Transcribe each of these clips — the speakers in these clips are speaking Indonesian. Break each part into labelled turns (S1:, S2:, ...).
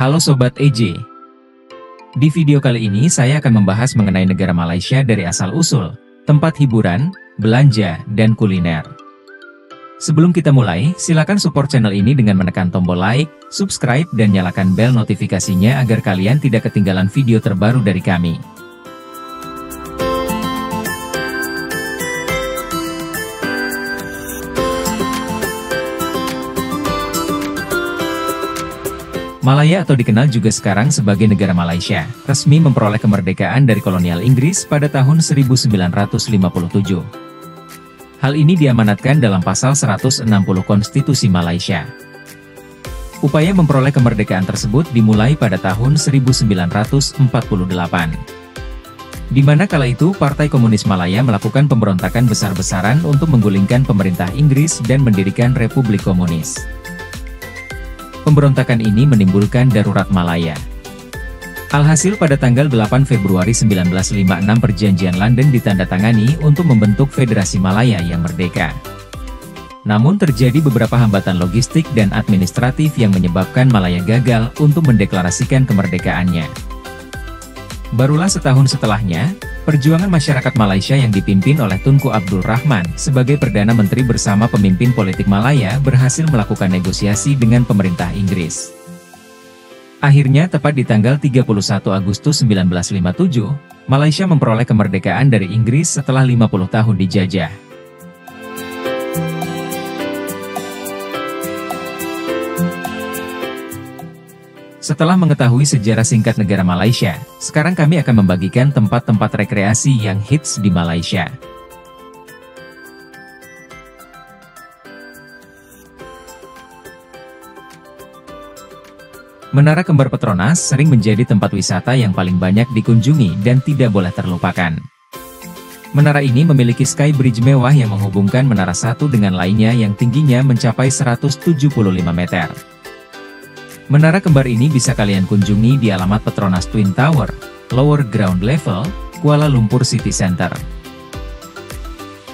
S1: Halo Sobat EJ. Di video kali ini saya akan membahas mengenai negara Malaysia dari asal-usul, tempat hiburan, belanja, dan kuliner. Sebelum kita mulai, silakan support channel ini dengan menekan tombol like, subscribe, dan nyalakan bel notifikasinya agar kalian tidak ketinggalan video terbaru dari kami. Malaya atau dikenal juga sekarang sebagai negara Malaysia, resmi memperoleh kemerdekaan dari kolonial Inggris pada tahun 1957. Hal ini diamanatkan dalam pasal 160 Konstitusi Malaysia. Upaya memperoleh kemerdekaan tersebut dimulai pada tahun 1948. Di mana kala itu Partai Komunis Malaya melakukan pemberontakan besar-besaran untuk menggulingkan pemerintah Inggris dan mendirikan Republik Komunis. Pemberontakan ini menimbulkan darurat Malaya. Alhasil pada tanggal 8 Februari 1956 Perjanjian London ditandatangani untuk membentuk Federasi Malaya yang merdeka. Namun terjadi beberapa hambatan logistik dan administratif yang menyebabkan Malaya gagal untuk mendeklarasikan kemerdekaannya. Barulah setahun setelahnya, perjuangan masyarakat Malaysia yang dipimpin oleh Tunku Abdul Rahman sebagai Perdana Menteri bersama pemimpin politik Malaya berhasil melakukan negosiasi dengan pemerintah Inggris. Akhirnya tepat di tanggal 31 Agustus 1957, Malaysia memperoleh kemerdekaan dari Inggris setelah 50 tahun dijajah. Setelah mengetahui sejarah singkat negara Malaysia, sekarang kami akan membagikan tempat-tempat rekreasi yang hits di Malaysia. Menara Kembar Petronas sering menjadi tempat wisata yang paling banyak dikunjungi dan tidak boleh terlupakan. Menara ini memiliki sky bridge mewah yang menghubungkan menara satu dengan lainnya yang tingginya mencapai 175 meter. Menara kembar ini bisa kalian kunjungi di alamat Petronas Twin Tower, Lower Ground Level, Kuala Lumpur City Center.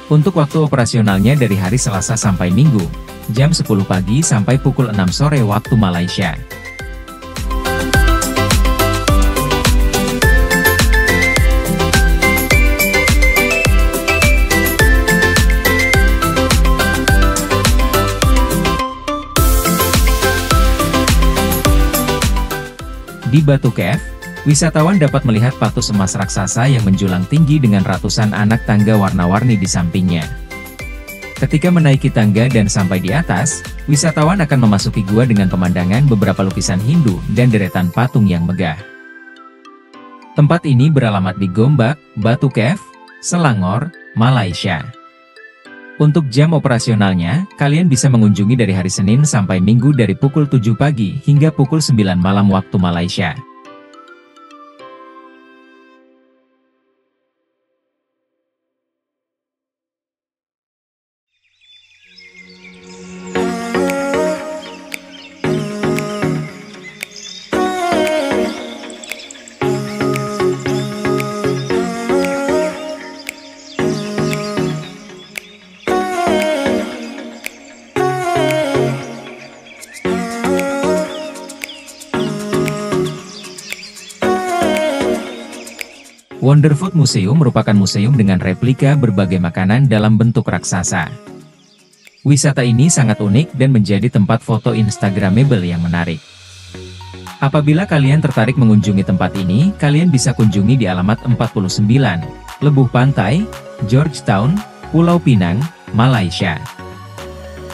S1: Untuk waktu operasionalnya dari hari Selasa sampai Minggu, jam 10 pagi sampai pukul 6 sore waktu Malaysia. Di Batu Cave, wisatawan dapat melihat patus emas raksasa yang menjulang tinggi dengan ratusan anak tangga warna-warni di sampingnya. Ketika menaiki tangga dan sampai di atas, wisatawan akan memasuki gua dengan pemandangan beberapa lukisan Hindu dan deretan patung yang megah. Tempat ini beralamat di Gombak, Batu Cave, Selangor, Malaysia. Untuk jam operasionalnya, kalian bisa mengunjungi dari hari Senin sampai Minggu dari pukul 7 pagi hingga pukul 9 malam waktu Malaysia. Wonder Food Museum merupakan museum dengan replika berbagai makanan dalam bentuk raksasa. Wisata ini sangat unik dan menjadi tempat foto instagramable yang menarik. Apabila kalian tertarik mengunjungi tempat ini, kalian bisa kunjungi di alamat 49, Lebuh Pantai, Georgetown, Pulau Pinang, Malaysia.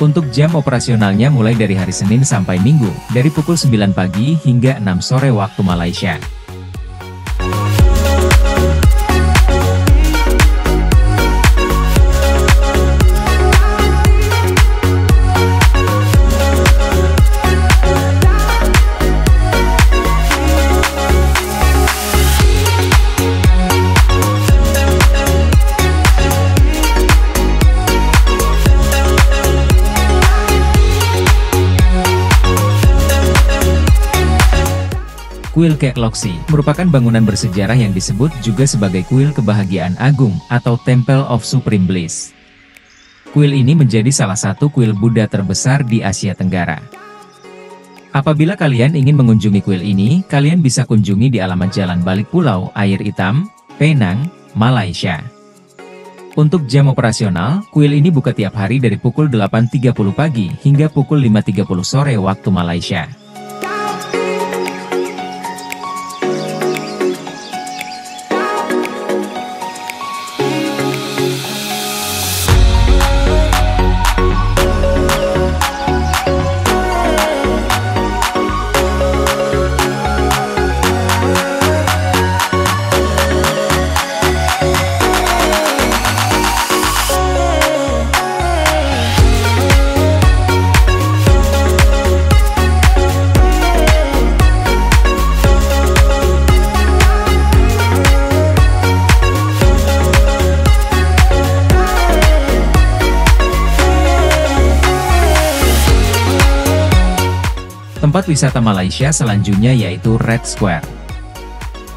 S1: Untuk jam operasionalnya mulai dari hari Senin sampai Minggu, dari pukul 9 pagi hingga 6 sore waktu Malaysia. Kuil Kek Loksi merupakan bangunan bersejarah yang disebut juga sebagai Kuil Kebahagiaan Agung atau Temple of Supreme Bliss. Kuil ini menjadi salah satu kuil Buddha terbesar di Asia Tenggara. Apabila kalian ingin mengunjungi kuil ini, kalian bisa kunjungi di alamat Jalan Balik Pulau Air Hitam, Penang, Malaysia. Untuk jam operasional, kuil ini buka tiap hari dari pukul 8.30 pagi hingga pukul 5.30 sore waktu Malaysia. Tempat wisata Malaysia selanjutnya yaitu Red Square.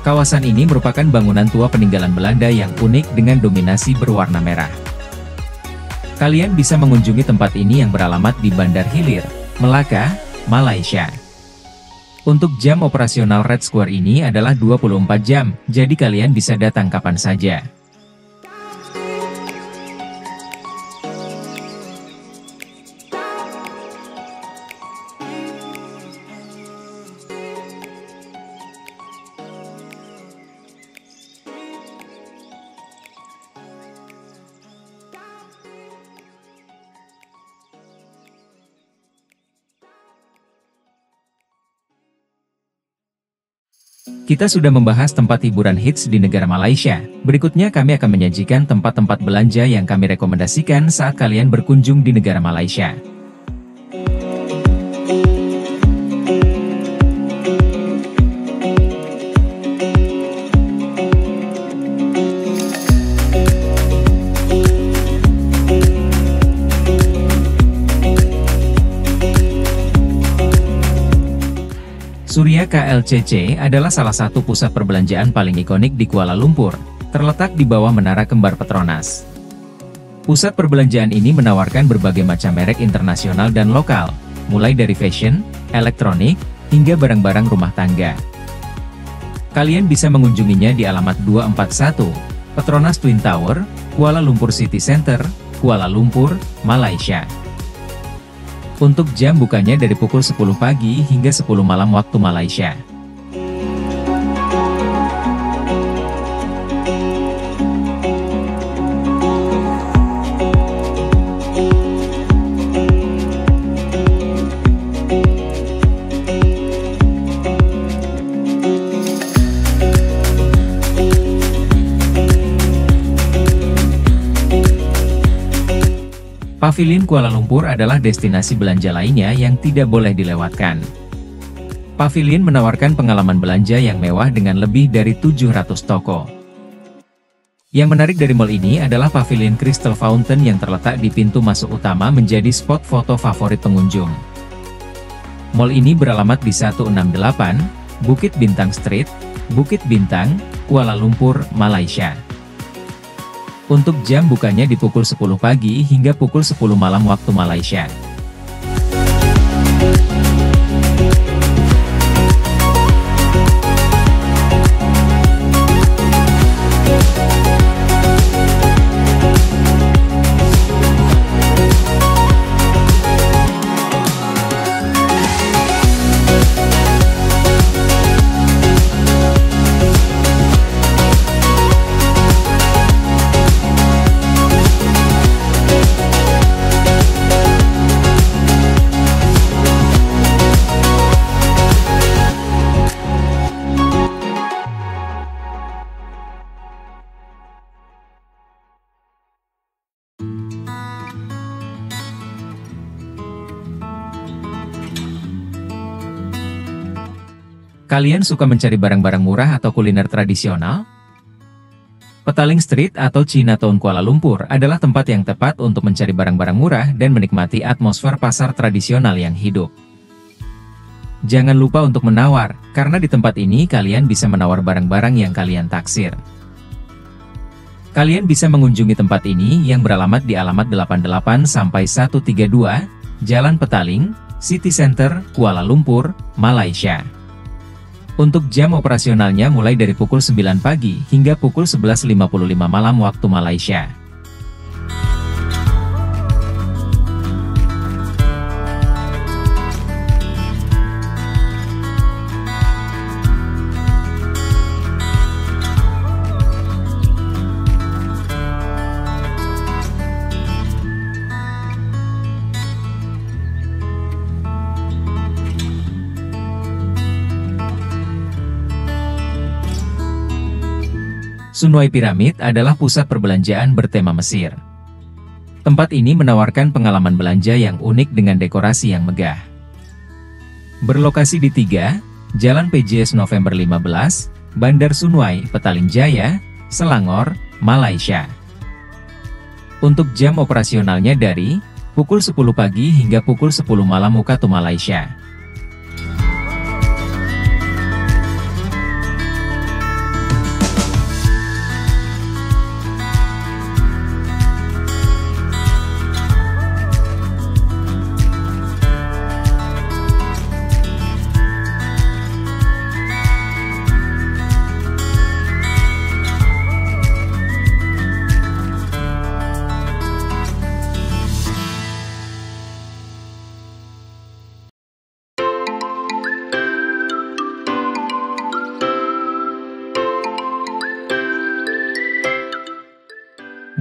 S1: Kawasan ini merupakan bangunan tua peninggalan Belanda yang unik dengan dominasi berwarna merah. Kalian bisa mengunjungi tempat ini yang beralamat di Bandar Hilir, Melaka, Malaysia. Untuk jam operasional Red Square ini adalah 24 jam, jadi kalian bisa datang kapan saja. Kita sudah membahas tempat hiburan hits di negara Malaysia. Berikutnya kami akan menyajikan tempat-tempat belanja yang kami rekomendasikan saat kalian berkunjung di negara Malaysia. Suria KLCC adalah salah satu pusat perbelanjaan paling ikonik di Kuala Lumpur, terletak di bawah Menara Kembar Petronas. Pusat perbelanjaan ini menawarkan berbagai macam merek internasional dan lokal, mulai dari fashion, elektronik, hingga barang-barang rumah tangga. Kalian bisa mengunjunginya di alamat 241, Petronas Twin Tower, Kuala Lumpur City Center, Kuala Lumpur, Malaysia. Untuk jam bukanya dari pukul 10 pagi hingga 10 malam waktu Malaysia. Pavilion Kuala Lumpur adalah destinasi belanja lainnya yang tidak boleh dilewatkan. Pavilion menawarkan pengalaman belanja yang mewah dengan lebih dari 700 toko. Yang menarik dari mall ini adalah Pavilion Crystal Fountain yang terletak di pintu masuk utama menjadi spot foto favorit pengunjung. Mall ini beralamat di 168, Bukit Bintang Street, Bukit Bintang, Kuala Lumpur, Malaysia. Untuk jam bukanya di pukul 10 pagi hingga pukul 10 malam waktu Malaysia. Kalian suka mencari barang-barang murah atau kuliner tradisional? Petaling Street atau Chinatown Kuala Lumpur adalah tempat yang tepat untuk mencari barang-barang murah dan menikmati atmosfer pasar tradisional yang hidup. Jangan lupa untuk menawar, karena di tempat ini kalian bisa menawar barang-barang yang kalian taksir. Kalian bisa mengunjungi tempat ini yang beralamat di alamat 88-132, Jalan Petaling, City Center, Kuala Lumpur, Malaysia. Untuk jam operasionalnya mulai dari pukul 9 pagi hingga pukul 11.55 malam waktu Malaysia. Sunway Pyramid adalah pusat perbelanjaan bertema Mesir. Tempat ini menawarkan pengalaman belanja yang unik dengan dekorasi yang megah. Berlokasi di 3, Jalan PJS November 15, Bandar Sunway, Petaling Jaya, Selangor, Malaysia. Untuk jam operasionalnya dari pukul 10 pagi hingga pukul 10 malam waktu Malaysia.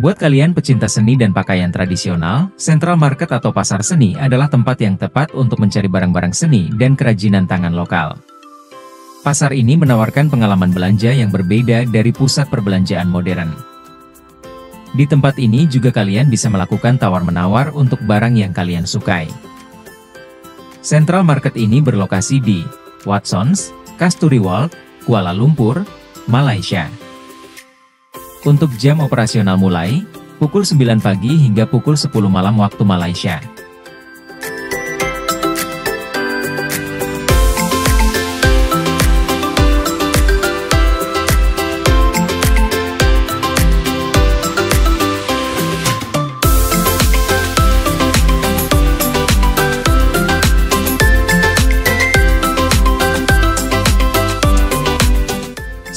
S1: Buat kalian pecinta seni dan pakaian tradisional, Central Market atau Pasar Seni adalah tempat yang tepat untuk mencari barang-barang seni dan kerajinan tangan lokal. Pasar ini menawarkan pengalaman belanja yang berbeda dari pusat perbelanjaan modern. Di tempat ini juga kalian bisa melakukan tawar-menawar untuk barang yang kalian sukai. Central Market ini berlokasi di Watsons, Kasturi Walk, Kuala Lumpur, Malaysia. Untuk jam operasional mulai pukul 9 pagi hingga pukul 10 malam waktu Malaysia.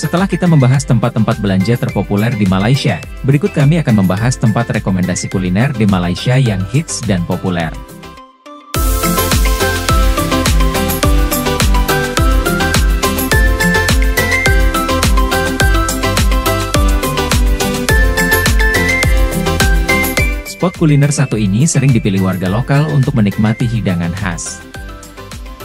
S1: Setelah kita membahas tempat-tempat belanja terpopuler di Malaysia, berikut kami akan membahas tempat rekomendasi kuliner di Malaysia yang hits dan populer. Spot kuliner satu ini sering dipilih warga lokal untuk menikmati hidangan khas.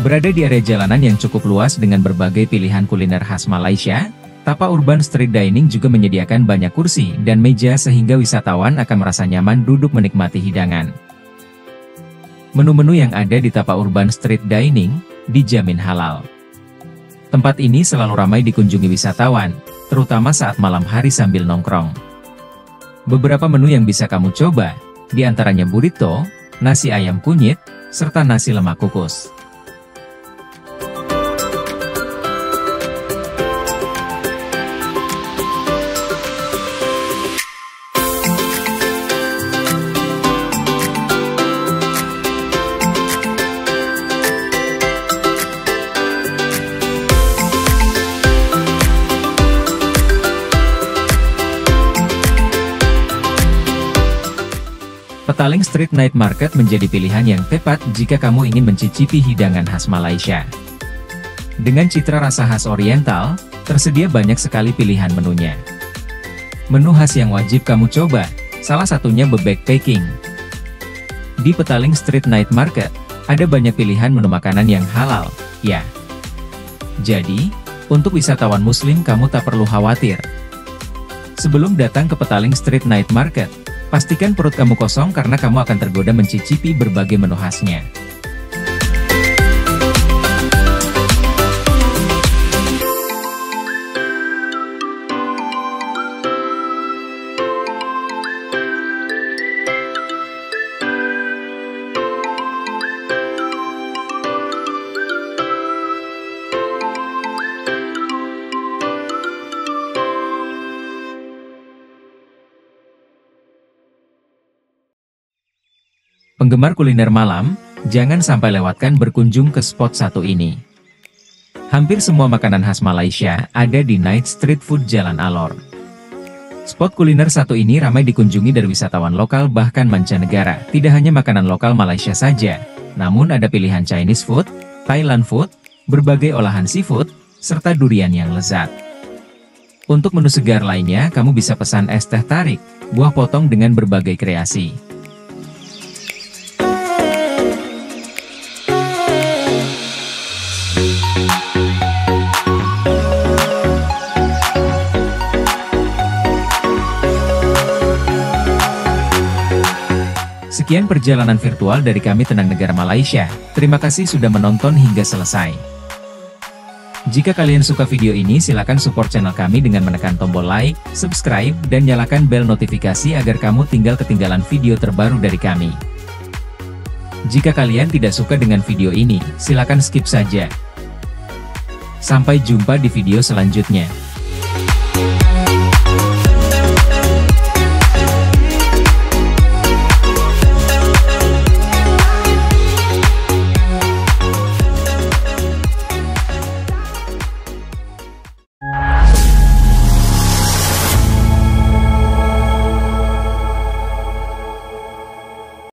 S1: Berada di area jalanan yang cukup luas dengan berbagai pilihan kuliner khas Malaysia, Tapa Urban Street Dining juga menyediakan banyak kursi dan meja sehingga wisatawan akan merasa nyaman duduk menikmati hidangan. Menu-menu yang ada di Tapa Urban Street Dining dijamin halal. Tempat ini selalu ramai dikunjungi wisatawan, terutama saat malam hari sambil nongkrong. Beberapa menu yang bisa kamu coba, diantaranya burrito, nasi ayam kunyit, serta nasi lemak kukus. Petaling Street Night Market menjadi pilihan yang tepat jika kamu ingin mencicipi hidangan khas Malaysia. Dengan citra rasa khas oriental, tersedia banyak sekali pilihan menunya. Menu khas yang wajib kamu coba, salah satunya bebek packing. Di Petaling Street Night Market, ada banyak pilihan menu makanan yang halal, ya. Jadi, untuk wisatawan muslim kamu tak perlu khawatir. Sebelum datang ke Petaling Street Night Market, pastikan perut kamu kosong karena kamu akan tergoda mencicipi berbagai menu khasnya. Penggemar kuliner malam, Jangan sampai lewatkan berkunjung ke spot satu ini. Hampir semua makanan khas Malaysia ada di Night Street Food Jalan Alor. Spot kuliner satu ini ramai dikunjungi dari wisatawan lokal bahkan mancanegara. Tidak hanya makanan lokal Malaysia saja, namun ada pilihan Chinese food, Thailand food, berbagai olahan seafood, serta durian yang lezat. Untuk menu segar lainnya, kamu bisa pesan es teh tarik, buah potong dengan berbagai kreasi. Sekian perjalanan virtual dari kami Tenang Negara Malaysia. Terima kasih sudah menonton hingga selesai. Jika kalian suka video ini, silakan support channel kami dengan menekan tombol like, subscribe, dan nyalakan bel notifikasi agar kamu tinggal ketinggalan video terbaru dari kami. Jika kalian tidak suka dengan video ini, silakan skip saja. Sampai jumpa di video selanjutnya.